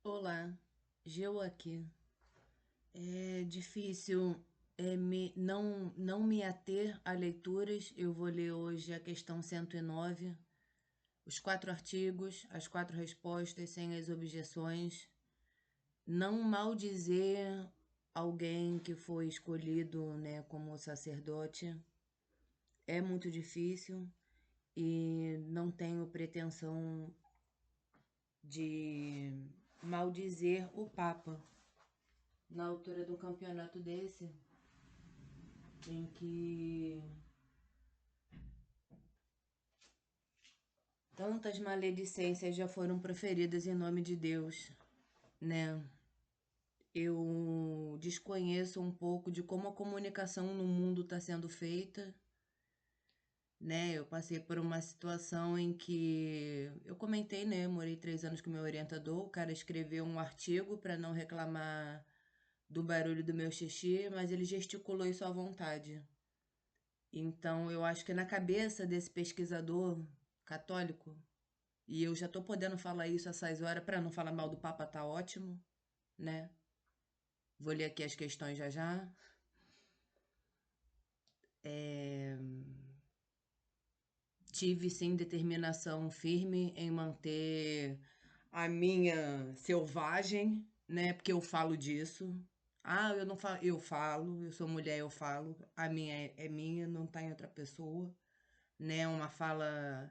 Olá, Geu aqui. É difícil não me ater a leituras. Eu vou ler hoje a questão 109, os quatro artigos, as quatro respostas sem as objeções. Não maldizer alguém que foi escolhido, né, como sacerdote é muito difícil e não tenho pretensão de maldizer o Papa. Na altura de um campeonato desse, em que tantas maledicências já foram proferidas em nome de Deus, né? Eu desconheço um pouco de como a comunicação no mundo está sendo feita, né? Eu passei por uma situação em que eu comentei, né? Eu morei 3 anos com meu orientador. O cara escreveu um artigo para não reclamar do barulho do meu xixi, mas ele gesticulou isso à vontade. Então, eu acho que na cabeça desse pesquisador católico, e eu já tô podendo falar isso essas horas para não falar mal do Papa, tá ótimo, né? Vou ler aqui as questões já já. É, tive sim determinação firme em manter a minha selvagem, né? Porque eu falo disso. Ah, eu não falo, eu falo, eu sou mulher, eu falo. A minha é minha, não tá em outra pessoa, né? Uma fala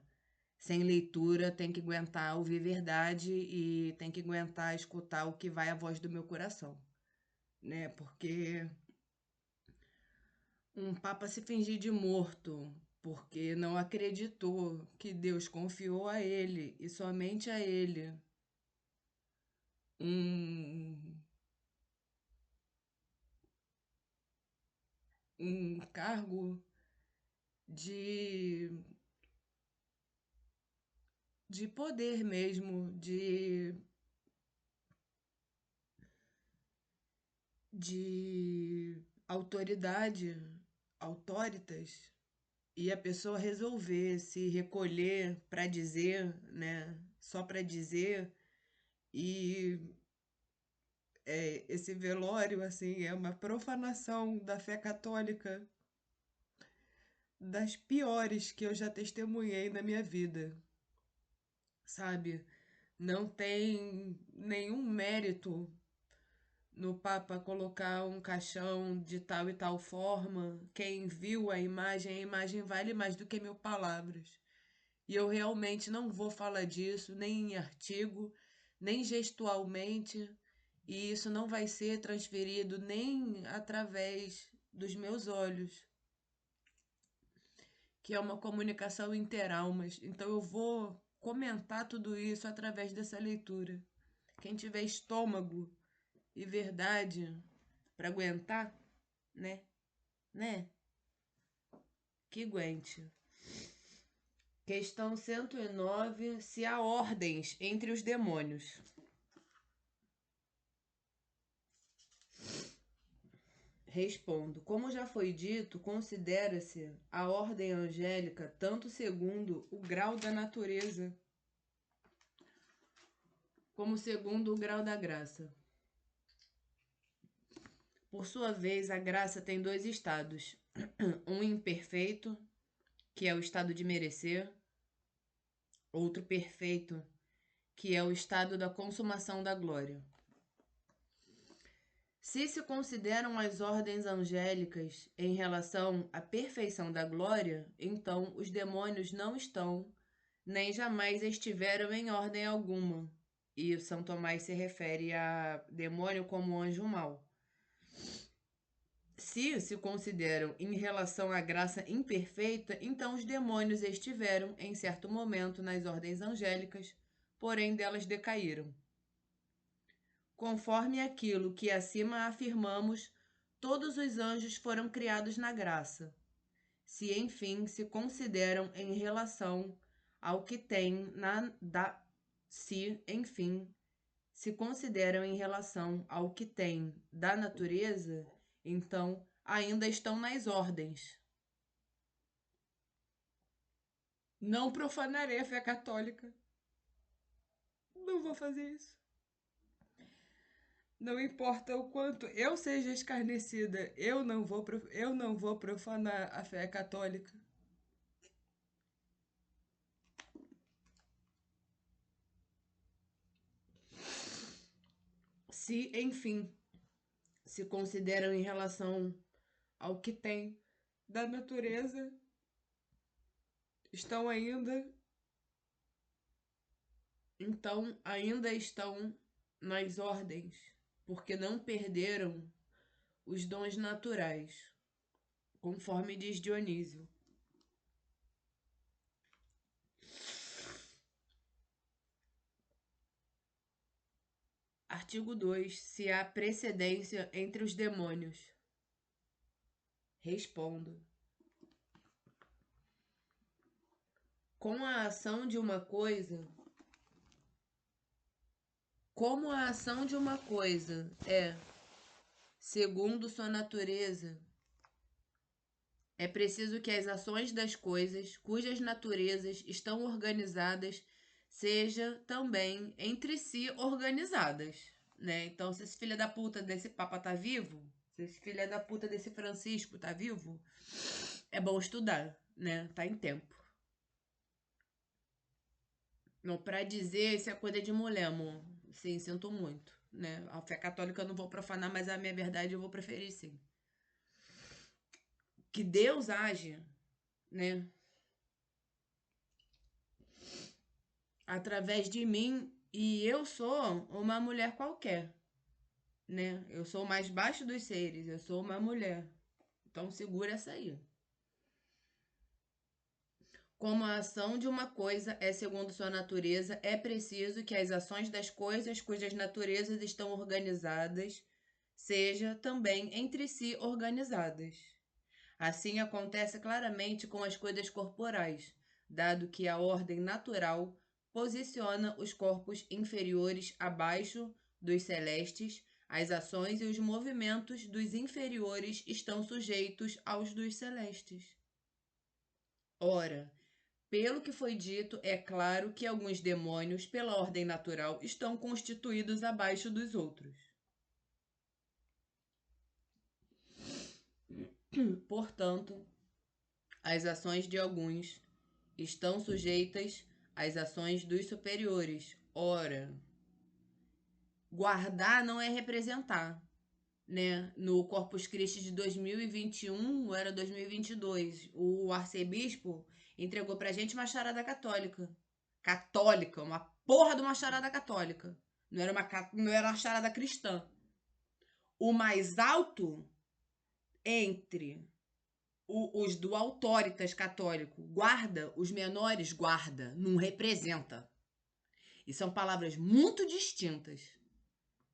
sem leitura, tem que aguentar ouvir verdade e tem que aguentar escutar o que vai a voz do meu coração, né? Porque um papa se fingir de morto porque não acreditou que Deus confiou a ele e somente a ele um, um cargo de, de poder mesmo, de autoridade, autoritas, e a pessoa resolver se recolher para dizer, né, só para dizer, e esse velório, assim, é uma profanação da fé católica das piores que eu já testemunhei na minha vida, sabe? Não tem nenhum mérito no Papa colocar um caixão de tal e tal forma. Quem viu a imagem vale mais do que mil palavras. E eu realmente não vou falar disso, nem em artigo, nem gestualmente, e isso não vai ser transferido nem através dos meus olhos, que é uma comunicação interalmas. Então eu vou comentar tudo isso através dessa leitura. Quem tiver estômago e verdade para aguentar, né? Né? Que aguente. Questão 109. Se há ordens entre os demônios. Respondo: como já foi dito, considera-se a ordem angélica tanto segundo o grau da natureza, como segundo o grau da graça. Por sua vez, a graça tem dois estados: um imperfeito, que é o estado de merecer, outro perfeito, que é o estado da consumação da glória. Se consideram as ordens angélicas em relação à perfeição da glória, então os demônios não estão, nem jamais estiveram em ordem alguma. E São Tomás se refere a demônio como anjo mau. Se consideram em relação à graça imperfeita, então os demônios estiveram, em certo momento, nas ordens angélicas, porém delas decaíram. Conforme aquilo que acima afirmamos, todos os anjos foram criados na graça. Se, enfim, se consideram em relação ao que têm se, enfim, se consideram em relação ao que têm da natureza, então ainda estão nas ordens. Não profanarei a fé católica. Não vou fazer isso. Não importa o quanto eu seja escarnecida, eu não vou profanar a fé católica. Se, enfim, se consideram em relação ao que tem da natureza, estão ainda, então ainda estão nas ordens, porque não perderam os dons naturais, conforme diz Dionísio. Artigo 2. Se há precedência entre os demônios. Respondo. Com a ação de uma coisa, como a ação de uma coisa é, segundo sua natureza, é preciso que as ações das coisas, cujas naturezas estão organizadas, sejam também entre si organizadas, né? Então, se esse filho da puta desse Papa tá vivo, se esse filho da puta desse Francisco tá vivo, é bom estudar, né? Tá em tempo. Não, pra dizer isso é coisa de mulher, amor. Sim, sinto muito, né? A fé católica eu não vou profanar, mas a minha verdade eu vou preferir, sim. Que Deus age, né? Através de mim e eu sou uma mulher qualquer, né? Eu sou o mais baixo dos seres, eu sou uma mulher. Então segura essa aí. Como a ação de uma coisa é segundo sua natureza, é preciso que as ações das coisas cujas naturezas estão organizadas sejam também entre si organizadas. Assim acontece claramente com as coisas corporais, dado que a ordem natural posiciona os corpos inferiores abaixo dos celestes, as ações e os movimentos dos inferiores estão sujeitos aos dos celestes. Ora, pelo que foi dito, é claro que alguns demônios, pela ordem natural, estão constituídos abaixo dos outros. Portanto, as ações de alguns estão sujeitas às ações dos superiores. Ora, guardar não é representar, né? No Corpus Christi de 2021, ou era 2022, o arcebispo entregou pra gente uma charada católica. Católica, uma porra de uma charada católica. Não era uma charada cristã. O mais alto entre os do autoritas católico, guarda, os menores guarda, não representa. E são palavras muito distintas,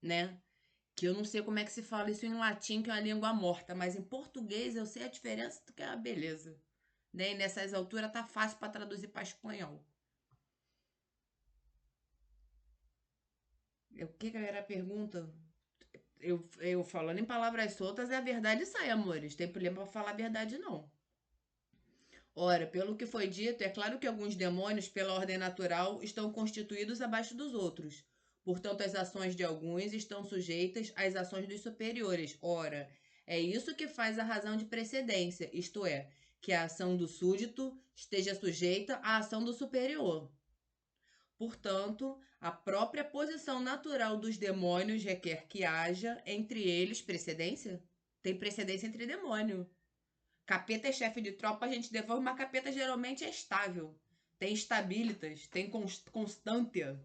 né? Que eu não sei como é que se fala isso em latim, que é uma língua morta, mas em português eu sei a diferença, que é uma beleza. Né? E nessas alturas tá fácil para traduzir para espanhol. O que era a pergunta? Eu falando em palavras soltas, é a verdade sai, amores. Tem problema para falar a verdade, não. Ora, pelo que foi dito, é claro que alguns demônios, pela ordem natural, estão constituídos abaixo dos outros. Portanto, as ações de alguns estão sujeitas às ações dos superiores. Ora, é isso que faz a razão de precedência, isto é, que a ação do súdito esteja sujeita à ação do superior. Portanto, a própria posição natural dos demônios requer que haja entre eles precedência? Tem precedência entre demônio. Capeta é chefe de tropa, a gente devolve, mas capeta geralmente é estável. Tem estabilitas, tem constância,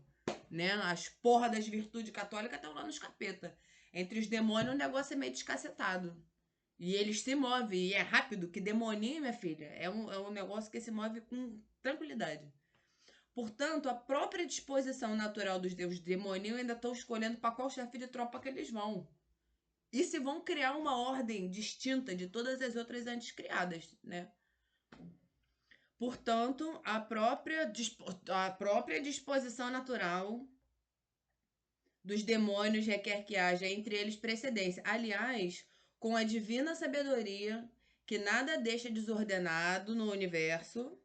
né? As porra das virtudes católicas estão lá nos capeta. Entre os demônios o negócio é meio descacetado. E eles se movem, e é rápido, que demoninho, minha filha, é um negócio que se move com tranquilidade. Portanto, a própria disposição natural dos deuses demoninhos ainda estão escolhendo para qual chefe de tropa que eles vão. E se vão criar uma ordem distinta de todas as outras antes criadas, né? Portanto, a própria disposição natural dos demônios requer que haja entre eles precedência. Aliás, com a divina sabedoria, que nada deixa desordenado no universo,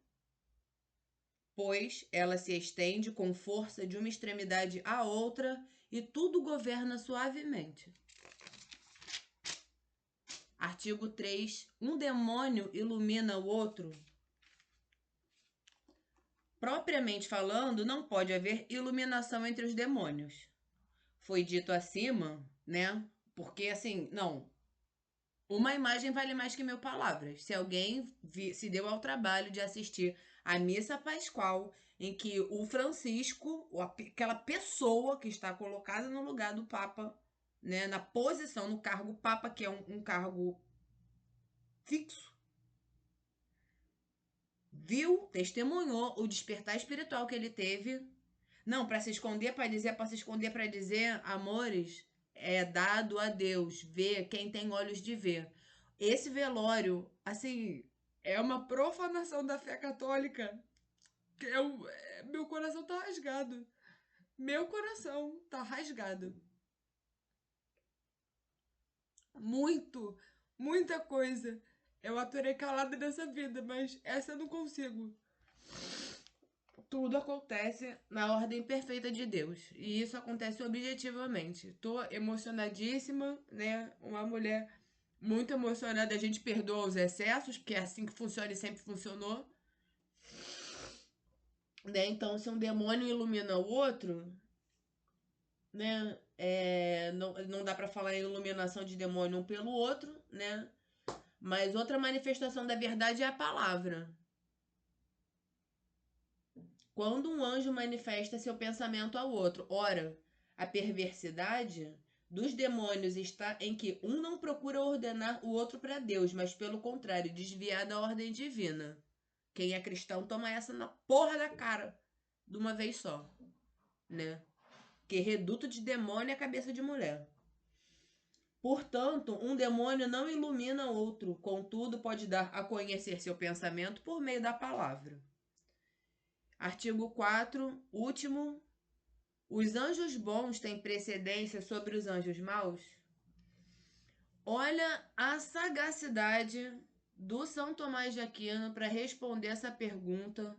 pois ela se estende com força de uma extremidade à outra e tudo governa suavemente. Artigo 3. Um demônio ilumina o outro. Propriamente falando, não pode haver iluminação entre os demônios. Foi dito acima, né? Porque assim, não. Uma imagem vale mais que mil palavras. Se alguém se deu ao trabalho de assistir a missa pascual, em que o Francisco, aquela pessoa que está colocada no lugar do Papa, né, na posição, no cargo Papa, que é um cargo fixo, viu, testemunhou o despertar espiritual que ele teve. Não, para se esconder, para se esconder, para dizer, amores, é dado a Deus ver quem tem olhos de ver. Esse velório, assim, é uma profanação da fé católica. Meu coração tá rasgado. Meu coração tá rasgado. Muito, muita coisa. Eu aturei calada nessa vida, mas essa eu não consigo. Tudo acontece na ordem perfeita de Deus. E isso acontece objetivamente. Tô emocionadíssima, né? Uma mulher muito emocionada. A gente perdoa os excessos, porque é assim que funciona e sempre funcionou. Né? Então, se um demônio ilumina o outro, né? Não dá para falar em iluminação de demônio um pelo outro, né? Mas outra manifestação da verdade é a palavra. Quando um anjo manifesta seu pensamento ao outro, ora, a perversidade dos demônios está em que um não procura ordenar o outro para Deus, mas pelo contrário, desviar da ordem divina. Quem é cristão toma essa na porra da cara de uma vez só, né? Que reduto de demônio é cabeça de mulher. Portanto, um demônio não ilumina outro, contudo, pode dar a conhecer seu pensamento por meio da palavra. Artigo 4, último. Os anjos bons têm precedência sobre os anjos maus? Olha a sagacidade do São Tomás de Aquino para responder essa pergunta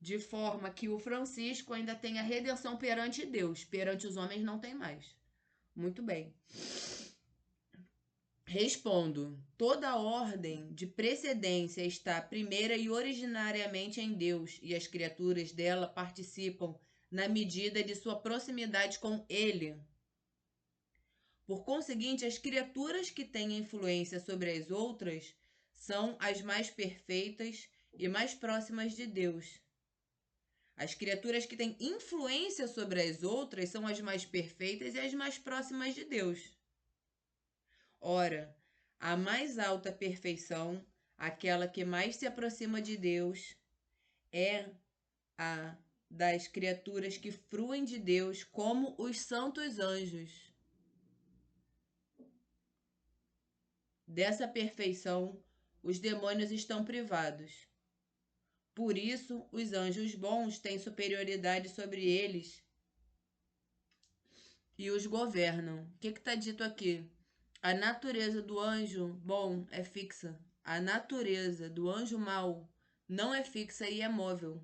de forma que o Francisco ainda tem a redenção perante Deus, perante os homens não tem mais. Muito bem. Respondo: toda ordem de precedência está primeira e originariamente em Deus, e as criaturas dela participam na medida de sua proximidade com Ele. Por conseguinte, as criaturas que têm influência sobre as outras são as mais perfeitas e mais próximas de Deus. As criaturas que têm influência sobre as outras são as mais perfeitas e as mais próximas de Deus. Ora, a mais alta perfeição, aquela que mais se aproxima de Deus, é a das criaturas que fruem de Deus, como os santos anjos. Dessa perfeição, os demônios estão privados. Por isso, os anjos bons têm superioridade sobre eles e os governam. O que está dito aqui? A natureza do anjo bom é fixa. A natureza do anjo mau não é fixa e é móvel.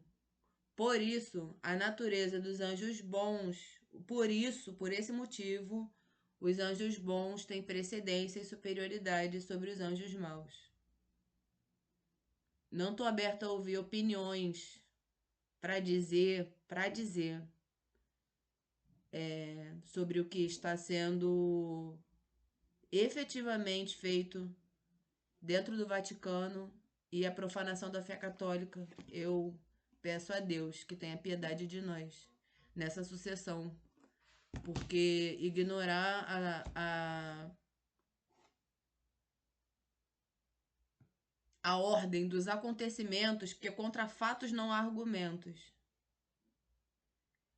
Por isso, a natureza dos anjos bons, por esse motivo, os anjos bons têm precedência e superioridade sobre os anjos maus. Não estou aberta a ouvir opiniões para dizer sobre o que está sendo efetivamente feito dentro do Vaticano e a profanação da fé católica. Eu peço a Deus que tenha piedade de nós nessa sucessão, porque ignorar a ordem dos acontecimentos, porque contra fatos não há argumentos.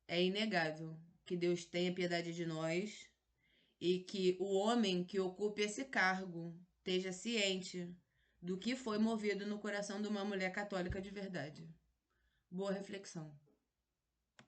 É inegável que Deus tenha piedade de nós e que o homem que ocupe esse cargo esteja ciente do que foi movido no coração de uma mulher católica de verdade. Boa reflexão.